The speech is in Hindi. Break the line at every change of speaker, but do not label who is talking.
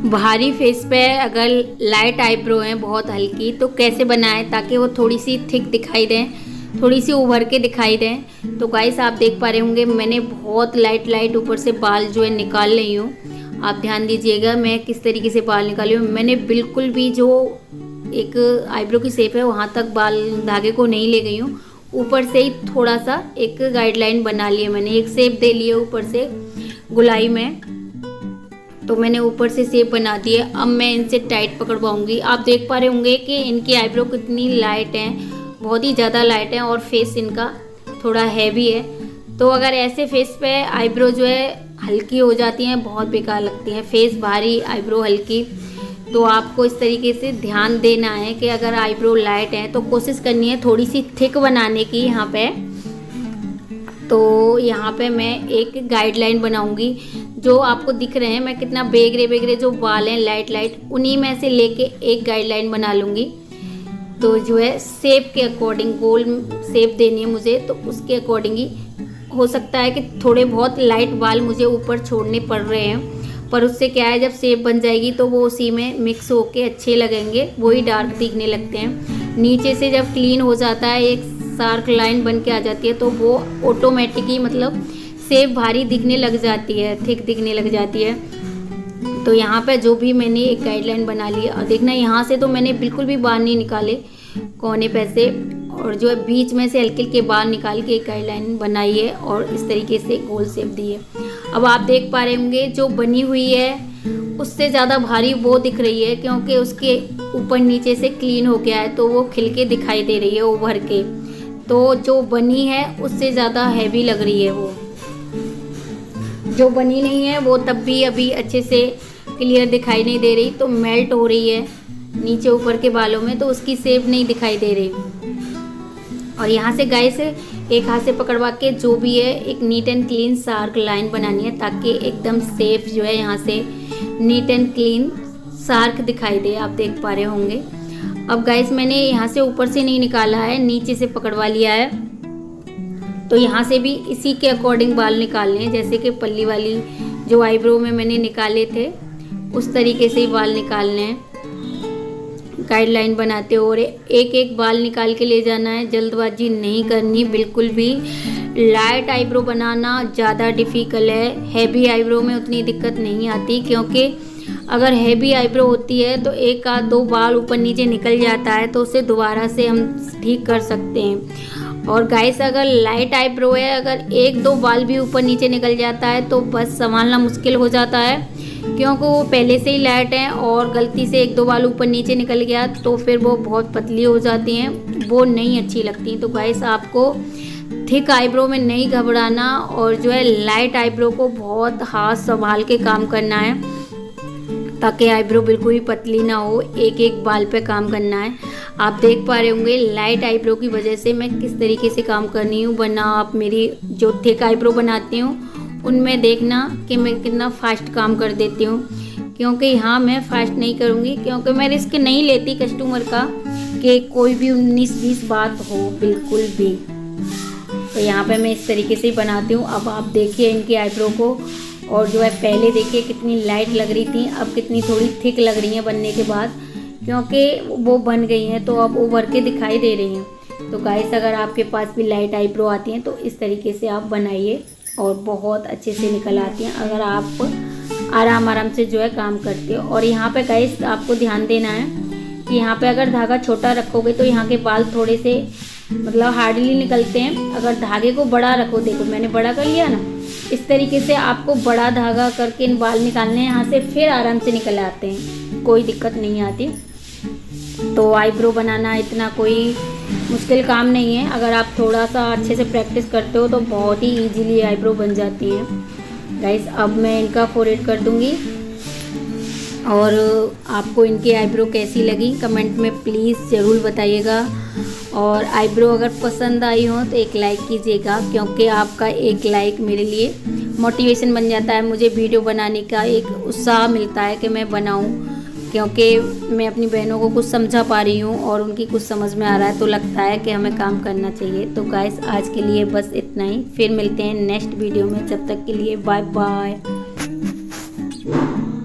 भारी फेस पे अगर लाइट आईब्रो हैं बहुत हल्की, तो कैसे बनाएं ताकि वो थोड़ी सी थिक दिखाई दें, थोड़ी सी उभर के दिखाई दें। तो गाइस आप देख पा रहे होंगे मैंने बहुत लाइट ऊपर से बाल जो है निकाल रही हूँ। आप ध्यान दीजिएगा मैं किस तरीके से बाल निकाली हूँ। मैंने बिल्कुल भी जो एक आईब्रो की शेप है वहाँ तक बाल धागे को नहीं ले गई हूँ। ऊपर से ही थोड़ा सा एक गाइडलाइन बना ली है मैंने, एक शेप दे ली है ऊपर से गुलाई में। तो मैंने ऊपर से शेप बना दी है। अब मैं इनसे टाइट पकड़वाऊंगी। आप देख पा रहे होंगे कि इनकी आईब्रो कितनी लाइट है, बहुत ही ज़्यादा लाइट है और फेस इनका थोड़ा हैवी है। तो अगर ऐसे फेस पे आईब्रो जो है हल्की हो जाती हैं, बहुत बेकार लगती हैं। फेस भारी आईब्रो हल्की, तो आपको इस तरीके से ध्यान देना है कि अगर आईब्रो लाइट है तो कोशिश करनी है थोड़ी सी थिक बनाने की यहाँ पे। तो यहाँ पे मैं एक गाइडलाइन बनाऊंगी। जो आपको दिख रहे हैं मैं कितना बेगरे जो बाल हैं लाइट उन्हीं में से लेके एक गाइडलाइन बना लूँगी। तो जो है शेप के अकॉर्डिंग गोल शेप देनी है मुझे, तो उसके अकॉर्डिंग ही हो सकता है कि थोड़े बहुत लाइट बाल मुझे ऊपर छोड़ने पड़ रहे हैं, पर उससे क्या है जब शेप बन जाएगी तो वो उसी में मिक्स होके अच्छे लगेंगे, वही डार्क दिखने लगते हैं। नीचे से जब क्लीन हो जाता है एक शार्प लाइन बन के आ जाती है तो वो ऑटोमेटिक ही मतलब शेप भारी दिखने लग जाती है, थिक दिखने लग जाती है। तो यहाँ पे जो भी मैंने एक गाइडलाइन बना ली है और देखना यहाँ से तो मैंने बिल्कुल भी बाल नहीं निकाले कोने पे से, और जो है बीच में से हल्के हल्के बाल निकाल के एक गाइडलाइन बनाई है और इस तरीके से गोल शेप दी है। अब आप देख पा रहे होंगे जो बनी हुई है उससे ज़्यादा भारी वो दिख रही है क्योंकि उसके ऊपर नीचे से क्लीन हो गया है तो वो खिल के दिखाई दे रही है उभर के। तो जो बनी है उससे ज़्यादा हैवी लग रही है वो, जो बनी नहीं है वो तब भी अभी अच्छे से क्लियर दिखाई नहीं दे रही, तो मेल्ट हो रही है नीचे ऊपर के बालों में, तो उसकी शेप नहीं दिखाई दे रही। और यहाँ से गाइस एक हाथ से पकड़वा के जो भी है एक neat and clean sharp line बनानी है ताकि एकदम सेफ जो है यहाँ से नीट एंड क्लीन शार्प दिखाई दे। आप देख पा रहे होंगे। अब गाइस मैंने यहाँ से ऊपर से नहीं निकाला है, नीचे से पकड़वा लिया है। तो यहाँ से भी इसी के अकॉर्डिंग बाल निकालने हैं, जैसे कि पल्ली वाली जो आईब्रो में मैंने निकाले थे उस तरीके से ही बाल निकालने हैं गाइडलाइन बनाते हो। और एक एक बाल निकाल के ले जाना है, जल्दबाजी नहीं करनी बिल्कुल भी। लाइट आईब्रो बनाना ज़्यादा डिफ़िकल्ट है, हैवी आईब्रो में उतनी दिक्कत नहीं आती, क्योंकि अगर हैवी आईब्रो होती है तो एक आध दो बाल ऊपर नीचे निकल जाता है तो उसे दोबारा से हम ठीक कर सकते हैं। और गाइस अगर लाइट आईब्रो है, अगर एक दो बाल भी ऊपर नीचे निकल जाता है तो बस संभालना मुश्किल हो जाता है, क्योंकि वो पहले से ही लाइट है और गलती से एक दो बाल ऊपर नीचे निकल गया तो फिर वो बहुत पतली हो जाती हैं, वो नहीं अच्छी लगती। तो गाइस आपको थिक आईब्रो में नहीं घबराना और जो है लाइट आईब्रो को बहुत हाथ संभाल के काम करना है ताकि आईब्रो बिल्कुल भी पतली ना हो, एक एक बाल पे काम करना है। आप देख पा रहे होंगे लाइट आईब्रो की वजह से मैं किस तरीके से काम करनी हूँ, वरना आप मेरी जो थिक आईब्रो बनाती हूँ उनमें देखना कि मैं कितना फास्ट काम कर देती हूँ, क्योंकि यहाँ मैं फास्ट नहीं करूँगी क्योंकि मैं रिस्क नहीं लेती कस्टमर का कि कोई भी 19-20 बात हो बिल्कुल भी। तो यहाँ पे मैं इस तरीके से ही बनाती हूँ। अब आप देखिए इनकी आईब्रो को, और जो है पहले देखिए कितनी लाइट लग रही थी, अब कितनी थोड़ी थिक लग रही हैं बनने के बाद, क्योंकि वो बन गई हैं तो अब उभर के दिखाई दे रही हैं। तो गाइस अगर आपके पास भी लाइट आईब्रो आती हैं तो इस तरीके से आप बनाइए और बहुत अच्छे से निकल आती हैं अगर आप आराम से जो है काम करते हो। और यहाँ पे गाइस आपको ध्यान देना है कि यहाँ पे अगर धागा छोटा रखोगे तो यहाँ के बाल थोड़े से मतलब हार्डली निकलते हैं। अगर धागे को बड़ा रखो, देखो मैंने बड़ा कर लिया ना, इस तरीके से आपको बड़ा धागा करके इन बाल निकालने हैं यहाँ से, फिर आराम से निकल आते हैं, कोई दिक्कत नहीं आती। तो आईब्रो बनाना इतना कोई मुश्किल काम नहीं है, अगर आप थोड़ा सा अच्छे से प्रैक्टिस करते हो तो बहुत ही इजीली आईब्रो बन जाती है। गाइस अब मैं इनका फोरहेड कर दूंगी और आपको इनकी आईब्रो कैसी लगी कमेंट में प्लीज़ ज़रूर बताइएगा। और आईब्रो अगर पसंद आई हो तो एक लाइक कीजिएगा, क्योंकि आपका एक लाइक मेरे लिए मोटिवेशन बन जाता है, मुझे वीडियो बनाने का एक उत्साह मिलता है कि मैं बनाऊं, क्योंकि मैं अपनी बहनों को कुछ समझा पा रही हूँ और उनकी कुछ समझ में आ रहा है तो लगता है कि हमें काम करना चाहिए। तो गाइस आज के लिए बस इतना ही, फिर मिलते हैं नेक्स्ट वीडियो में, जब तक के लिए बाय बाय। मच।